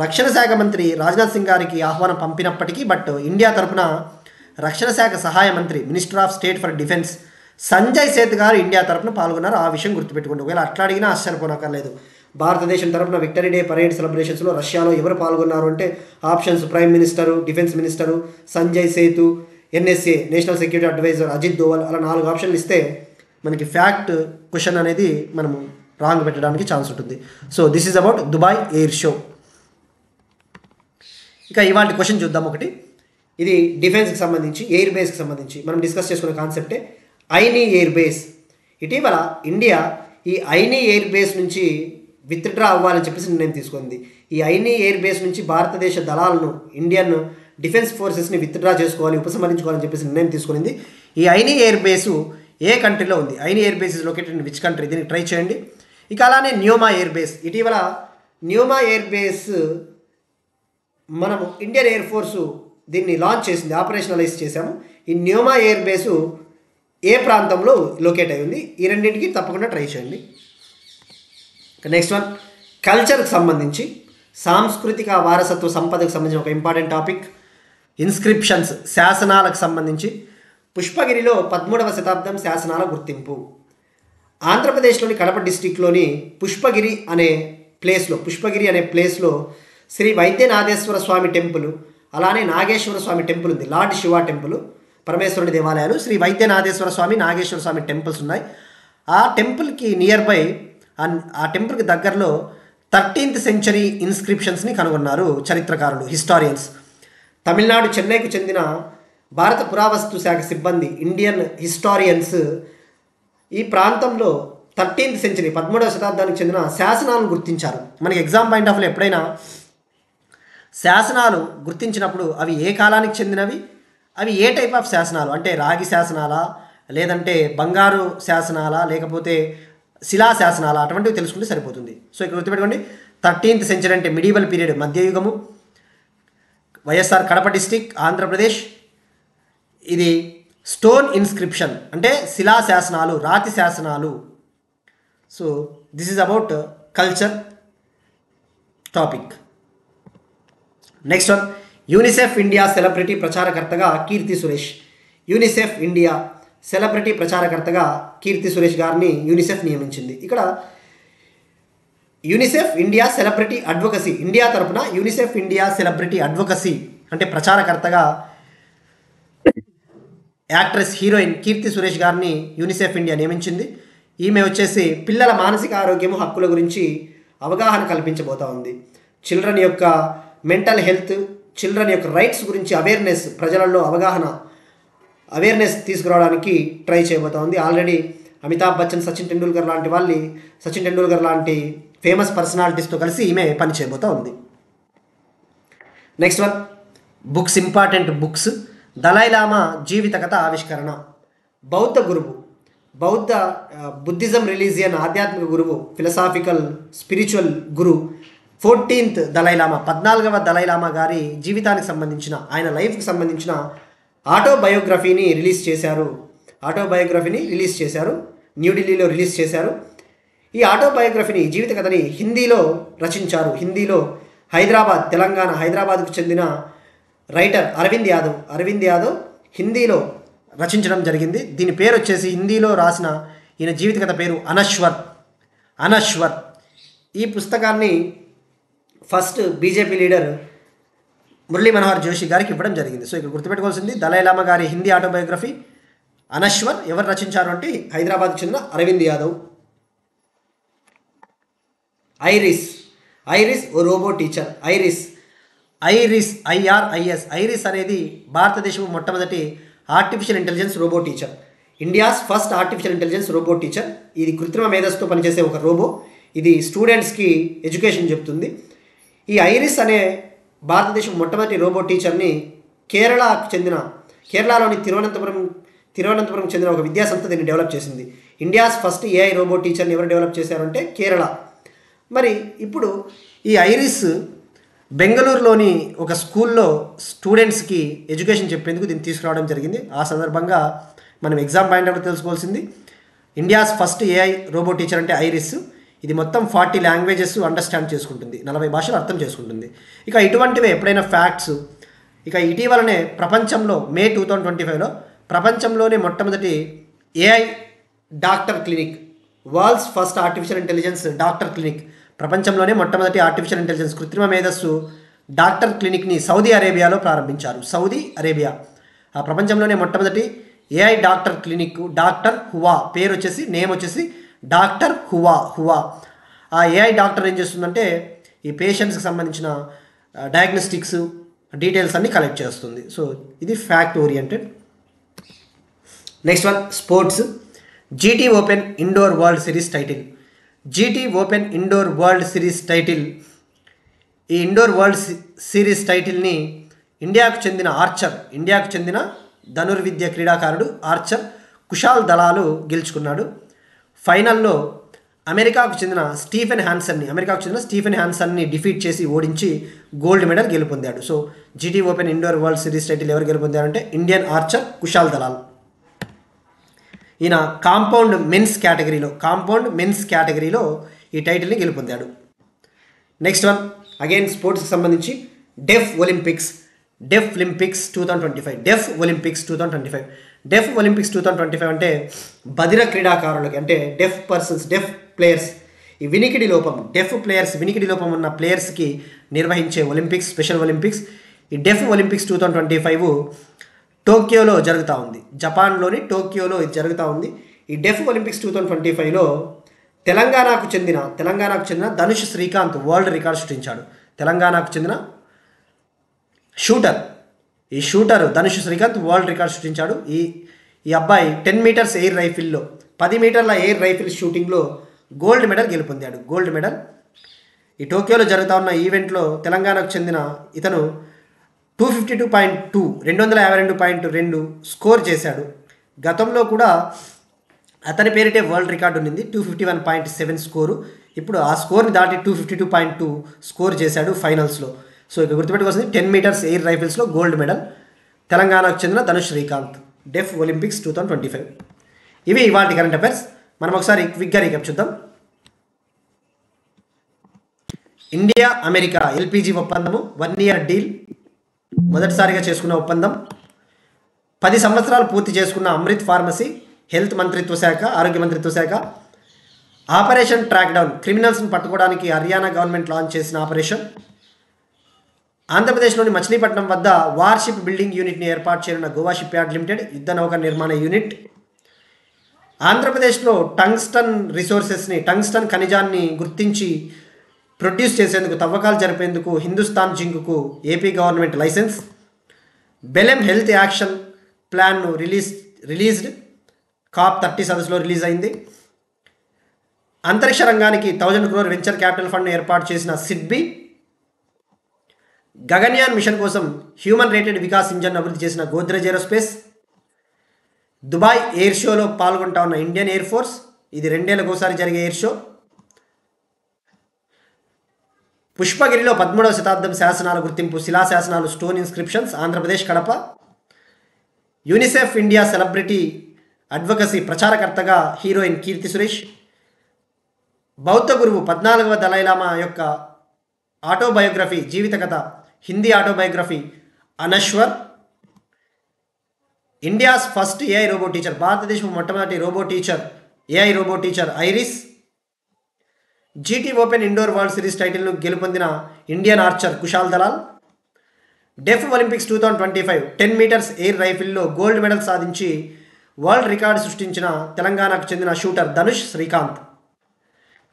Speaker 2: రక్షణ శాఖ మంత్రి రాజ్నాథ్ సింగ్ గారికి ఆహ్వానం పంపినప్పటికీ, బట్ ఇండియా తరపున రక్షణ శాఖ సహాయ మంత్రి, minister of state for defence Sanjay Seth garu India తరపున పాల్గొన్నారు. ఆ విషయం గుర్తుపెట్టుకోండి. ఒకవేళ అట్లా అడిగినా ఆశ్చర్యపోనక్కర్లేదు. భారతదేశం తరపున విక్టరీ డే పరేడ్ సెలబ్రేషన్స్లో రష్యాలో ఎవరు పాల్గొన్నారు అంటే, options prime minister, defence minister, Sanjay Seth, NSA national security adviser Ajit Doval, అలా 4 ఆప్షన్లు ఇస్తే మనకి ఫ్యాక్ట్ క్వశ్చన్ అనేది మనము రాంగ్ పెట్టడానికి ఛాన్స్ ఉంటుంది. So this is about Dubai air show. ఇక ఇవాళ క్వశ్చన్ చూద్దాం. ఒకటి, ఇది డిఫెన్స్కి సంబంధించి, ఎయిర్ బేస్కి సంబంధించి మనం డిస్కస్ చేసుకునే కాన్సెప్టే ఐనీ ఎయిర్ బేస్. ఇటీవల ఇండియా ఈ ఐనీ ఎయిర్ బేస్ నుంచి విత్డ్రా అవ్వాలని చెప్పేసి నిర్ణయం తీసుకుంది. ఈ ఐనీ ఎయిర్ బేస్ నుంచి భారతదేశ దళాలను, ఇండియన్ డిఫెన్స్ ఫోర్సెస్ని విత్డ్రా చేసుకోవాలి, ఉపసంహరించుకోవాలని చెప్పేసి నిర్ణయం తీసుకునింది. ఈ ఐనీ ఎయిర్ బేసు ఏ కంట్రీలో ఉంది? Ayni air base is located in which country? దీనికి ట్రై చేయండి. ఇక అలానే న్యూమా ఎయిర్ బేస్. ఇటీవల న్యూమా ఎయిర్ బేస్ మనము ఇండియన్ ఎయిర్ ఫోర్సు దీన్ని లాంచ్ చేసింది, ఆపరేషనలైజ్ చేశాము. ఈ న్యూమా ఎయిర్ బేసు ఏ ప్రాంతంలో లొకేట్ అయి ఉంది? ఈ రెండింటికి తప్పకుండా ట్రై చేయండి. నెక్స్ట్ వన్, కల్చర్కి సంబంధించి, సాంస్కృతిక వారసత్వ సంపదకు సంబంధించిన ఒక ఇంపార్టెంట్ టాపిక్, ఇన్స్క్రిప్షన్స్, శాసనాలకు సంబంధించి. పుష్పగిరిలో 13వ శతాబ్దం శాసనాల గుర్తింపు. ఆంధ్రప్రదేశ్లోని కడప డిస్టిక్లోని పుష్పగిరి అనే ప్లేస్లో శ్రీ వైద్యనాథేశ్వర స్వామి టెంపుల్ అలానే నాగేశ్వర స్వామి టెంపుల్ ఉంది, లార్డ్ శివ టెంపుల్, పరమేశ్వరుని దేవాలయాలు, శ్రీ వైద్యనాథేశ్వర స్వామి, నాగేశ్వర స్వామి టెంపుల్స్ ఉన్నాయి. ఆ టెంపుల్కి నియర్ బై, ఆ టెంపుల్కి దగ్గరలో 13th సెంచరీ ఇన్స్క్రిప్షన్స్ని కనుగొన్నారు చరిత్రకారులు, హిస్టారియన్స్. తమిళనాడు చెన్నైకు చెందిన భారత పురావస్తు శాఖ సిబ్బంది, ఇండియన్ హిస్టారియన్స్ ఈ ప్రాంతంలో 13th సెంచరీ 13వ శతాబ్దానికి చెందిన శాసనాలను గుర్తించారు. మనకి ఎగ్జామ్ పాయింట్ ఆఫ్ వ్యూ ఎప్పుడైనా శాసనాలు గుర్తించినప్పుడు అవి ఏ కాలానికి చెందినవి, అవి ఏ టైప్ ఆఫ్ శాసనాలు అంటే రాగి శాసనాలా, లేదంటే బంగారు శాసనాలా, లేకపోతే శిలా శాసనాలా, అటువంటివి తెలుసుకుంటే సరిపోతుంది. సో ఇక్కడ గుర్తుపెట్టుకోండి, 13th సెంచరీ అంటే మిడీవల్ పీరియడ్, మధ్యయుగము, వైఎస్ఆర్ కడప డిస్టిక్, ఆంధ్రప్రదేశ్. ఇది స్టోన్ ఇన్స్క్రిప్షన్ అంటే శిలా శాసనాలు, రాతి శాసనాలు. So this is about culture topic. Next one, UNICEF India celebrity ప్రచారకర్తగా Keerthy Suresh. UNICEF India celebrity ప్రచారకర్తగా కీర్తి సురేష్ గారిని యూనిసెఫ్ నియమించింది. ఇక్కడ UNICEF India celebrity advocacy, India తరపున యూనిసెఫ్ ఇండియా సెలబ్రిటీ అడ్వకసీ అంటే ప్రచారకర్తగా యాక్ట్రెస్, హీరోయిన్ కీర్తి సురేష్ గారిని యూనిసెఫ్ ఇండియా నియమించింది. ఈమె వచ్చేసి పిల్లల మానసిక ఆరోగ్యం, హక్కుల గురించి అవగాహన కల్పించబోతా ఉంది. చిల్డ్రన్ యొక్క మెంటల్ హెల్త్, చిల్డ్రన్ యొక్క రైట్స్ గురించి అవేర్నెస్, ప్రజలలో అవేర్నెస్ తీసుకురావడానికి ట్రై చేయబోతా ఉంది. ఆల్రెడీ అమితాబ్ బచ్చన్, సచిన్ టెండూల్కర్ లాంటి ఫేమస్ పర్సనాలిటీస్తో కలిసి ఈమె పని చేయబోతా ఉంది. Next one, books, important books. Dalai Lama జీవిత కథ ఆవిష్కరణ. బౌద్ధ గురువు, బుద్ధిజం రిలీజియన్ ఆధ్యాత్మిక గురువు, philosophical spiritual guru 14th Dalai Lama, 14వ దలైలామా గారి జీవితానికి సంబంధించిన, ఆయన లైఫ్కి సంబంధించిన ఆటోబయోగ్రఫీని రిలీజ్ చేశారు. న్యూఢిల్లీలో రిలీజ్ చేశారు. ఈ ఆటోబయోగ్రఫీని, జీవిత కథని హిందీలో రచించారు. హిందీలో తెలంగాణ హైదరాబాద్కు చెందిన రైటర్ అరవింద్ యాదవ్ హిందీలో రచించడం జరిగింది. దీని పేరు వచ్చేసి, హిందీలో రాసిన ఈయన జీవిత కథ పేరు అనశ్వర్. ఈ పుస్తకాన్ని first BJP leader Murali Manohar Joshi గారికి ఇవ్వడం జరిగింది. సో ఇక్కడ గుర్తుపెట్టుకోవాల్సింది, దలైలామా గారి హిందీ ఆటోబయోగ్రఫీ అనశ్వర్. ఎవరు రచించారు అంటే హైదరాబాద్కు చెందిన అరవింద్ యాదవ్. ఐరిస్ ఓ రోబో టీచర్. ఐరిస్ అనేది భారతదేశం మొట్టమొదటి artificial intelligence robot teacher, India's first artificial intelligence robot teacher. ఇది కృత్రిమ మేధస్సుతో పనిచేసే ఒక రోబో. ఇది స్టూడెంట్స్కి ఎడ్యుకేషన్ చెప్తుంది. ఈ ఐరిస్ అనే భారతదేశం మొట్టమొదటి రోబో టీచర్ని కేరళలోని తిరువనంతపురం చెందిన ఒక విద్యాసంస్థ దీన్ని డెవలప్ చేసింది. ఇండియాస్ ఫస్ట్ ఏఐ రోబో టీచర్ని ఎవరు డెవలప్ చేశారంటే కేరళ. మరి ఇప్పుడు ఈ ఐరిస్ బెంగళూరులోని ఒక స్కూల్లో స్టూడెంట్స్కి ఎడ్యుకేషన్ చెప్పేందుకు దీన్ని తీసుకురావడం జరిగింది. ఆ సందర్భంగా మనం ఎగ్జామ్ పాయింట్ ఆఫ్ తెలుసుకోవాల్సింది, India's first AI robot teacher అంటే ఐరిస్. ఇది మొత్తం 40 లాంగ్వేజెస్ అండర్స్టాండ్ చేసుకుంటుంది, 40 భాషలు అర్థం చేసుకుంటుంది. ఇక ఇటువంటివే ఎప్పుడైనా ఫ్యాక్ట్స్. ఇక ఇటీవలనే ప్రపంచంలో మే 2025లో ప్రపంచంలోనే మొట్టమొదటి AI doctor clinic, world's first artificial intelligence doctor clinic, ప్రపంచంలోనే మొట్టమొదటి ఆర్టిఫిషియల్ ఇంటెలిజెన్స్ కృత్రిమ మేధస్సు డాక్టర్ క్లినిక్ని సౌదీ అరేబియాలో ప్రారంభించారు. ఆ ప్రపంచంలోనే మొట్టమొదటి AI doctor clinic doctor Hua, name వచ్చేసి డాక్టర్ హువా. ఆ ఏఐ డాక్టర్ ఏం చేస్తుందంటే ఈ పేషెంట్స్కి సంబంధించిన డయాగ్నోస్టిక్స్ డీటెయిల్స్ అన్నీ కలెక్ట్ చేస్తుంది. సో ఇది fact oriented. Next one, sports. GT open indoor world series title. ఈ ఇండోర్ వరల్డ్ సిరీస్ టైటిల్ని ఇండియాకు చెందిన ధనుర్విద్య క్రీడాకారుడు ఆర్చర్ కుషాల్ దలాలు గెలుచుకున్నాడు. ఫైనల్లో అమెరికాకు చెందిన స్టీఫెన్ హ్యాన్సన్ని డిఫీట్ చేసి ఓడించి గోల్డ్ మెడల్ గెలుపొందాడు. So GT open indoor world series title ఎవరు గెలుపొందారంటే ఇండియన్ ఆర్చర్ కుషాల్ దలాల్. ఈయన కాంపౌండ్ మెన్స్ కేటగిరీలో ఈ టైటిల్ని గెలుపొందాడు. నెక్స్ట్ వన్, అగైన్ స్పోర్ట్స్కి సంబంధించి డెఫ్ ఒలింపిక్స్ 2025. డెఫ్ ఒలింపిక్స్ 2025 అంటే బధిర క్రీడాకారులకి, అంటే డెఫ్ ప్లేయర్స్, ఈ వినికిడి లోపం ఉన్న ప్లేయర్స్కి నిర్వహించే ఒలింపిక్స్, స్పెషల్ ఒలింపిక్స్. ఈ డెఫ్ ఒలింపిక్స్ 2025 టోక్యోలో జరుగుతూ ఉంది. జపాన్లోని టోక్యోలో ఇది జరుగుతూ ఉంది. ఈ డెఫ్ ఒలింపిక్స్ 2025లో తెలంగాణకు చెందిన ధనుష్ శ్రీకాంత్ వరల్డ్ రికార్డ్ సృష్టించాడు. తెలంగాణకు చెందిన shooter Dhanush Srikanth world record సృష్టించాడు. ఈ అబ్బాయి 10 మీటర్స్ ఎయిర్ రైఫిల్లో 10 మీటర్ల ఎయిర్ రైఫిల్ షూటింగ్లో గోల్డ్ మెడల్ గెలుపొందాడు. ఈ టోక్యోలో జరుగుతూ ఉన్న ఈవెంట్లో తెలంగాణకు చెందిన ఇతను 252.2 స్కోర్ చేశాడు. గతంలో కూడా అతని పేరిటే వరల్డ్ రికార్డు ఉండింది 251.7 స్కోరు. ఇప్పుడు ఆ స్కోర్ని దాటి 252.2 స్కోర్ చేశాడు ఫైనల్స్లో. సో ఇక గుర్తుపెట్టుకోవాల్సింది 10 మీటర్స్ ఎయిర్ రైఫిల్స్లో గోల్డ్ మెడల్ తెలంగాణకు చెందిన ధనుష్ శ్రీకాంత్ డెఫ్ ఒలింపిక్స్ 2025. ఇవి ఇవాల్టి కరెంట్ అఫైర్స్. మనం ఒకసారి క్విక్గా రీక్యాప్ చూద్దాం. ఇండియా అమెరికా ఎల్పిజి ఒప్పందము 1 ఇయర్ డీల్, మొదటిసారిగా చేసుకున్న ఒప్పందం. 10 సంవత్సరాలు పూర్తి చేసుకున్న అమృత్ ఫార్మసీ, హెల్త్ మంత్రిత్వ శాఖ, ఆరోగ్య మంత్రిత్వ శాఖ. ఆపరేషన్ ట్రాక్ డౌన్, క్రిమినల్స్ను పట్టుకోవడానికి హర్యానా గవర్నమెంట్ లాంచ్ చేసిన ఆపరేషన్. ఆంధ్రప్రదేశ్లోని మచిలీపట్నం వద్ద వార్షిప్ బిల్డింగ్ యూనిట్ని ఏర్పాటు చేయనున్న గోవా షిప్ యార్డ్ లిమిటెడ్ యుద్ధ నౌక నిర్మాణ యూనిట్. ఆంధ్రప్రదేశ్లో టంగ్స్టన్ ఖనిజాన్ని గుర్తించి ప్రొడ్యూస్ చేసేందుకు తవ్వకాలు జరిపేందుకు హిందుస్థాన్ జింక్కు AP government licence. Belem health action ప్లాన్ను రిలీజ్డ్ COP30 సదస్సులో రిలీజ్ అయింది. అంతరిక్ష రంగానికి 1000 crore వెంచర్ క్యాపిటల్ ఫండ్ ఏర్పాటు చేసిన సిడ్బీ. గగన్యాన్ మిషన్ కోసం హ్యూమన్ రేటెడ్ వికాస్ ఇంజన్ అభివృద్ధి చేసిన గోద్రెజ్ ఏరోస్పేస్. దుబాయ్ ఎయిర్ షోలో పాల్గొంటా ఉన్న ఇండియన్ ఎయిర్ ఫోర్స్, ఇది 2 ఏళ్లకు ఒకసారి జరిగే ఎయిర్ షో. పుష్పగిరిలో 13వ శతాబ్దం శాసనాల గుర్తింపు శిలాశాసనాలు stone inscriptions Andhra Pradesh Kadapa. UNICEF India celebrity advocacy ప్రచారకర్తగా హీరోయిన్ కీర్తి సురేష్. బౌద్ధ గురువు 14వ దలైలామా యొక్క ఆటోబయోగ్రఫీ జీవిత కథ Hindi autobiography Anashwar. India's first AI robot teacher, భారతదేశం మొట్టమొదటి AI robot teacher Iris. GT open indoor world series టైటిల్ను గెలుపొందిన Indian archer Kushal Dalal. Deaf Olympics 2025 10 metres air రైఫిల్లో గోల్డ్ మెడల్ సాధించి వరల్డ్ రికార్డు సృష్టించిన తెలంగాణకు చెందిన shooter Dhanush Srikanth.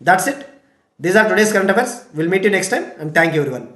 Speaker 2: That's it. These are today's current affairs. We'll meet you next time and thank you everyone.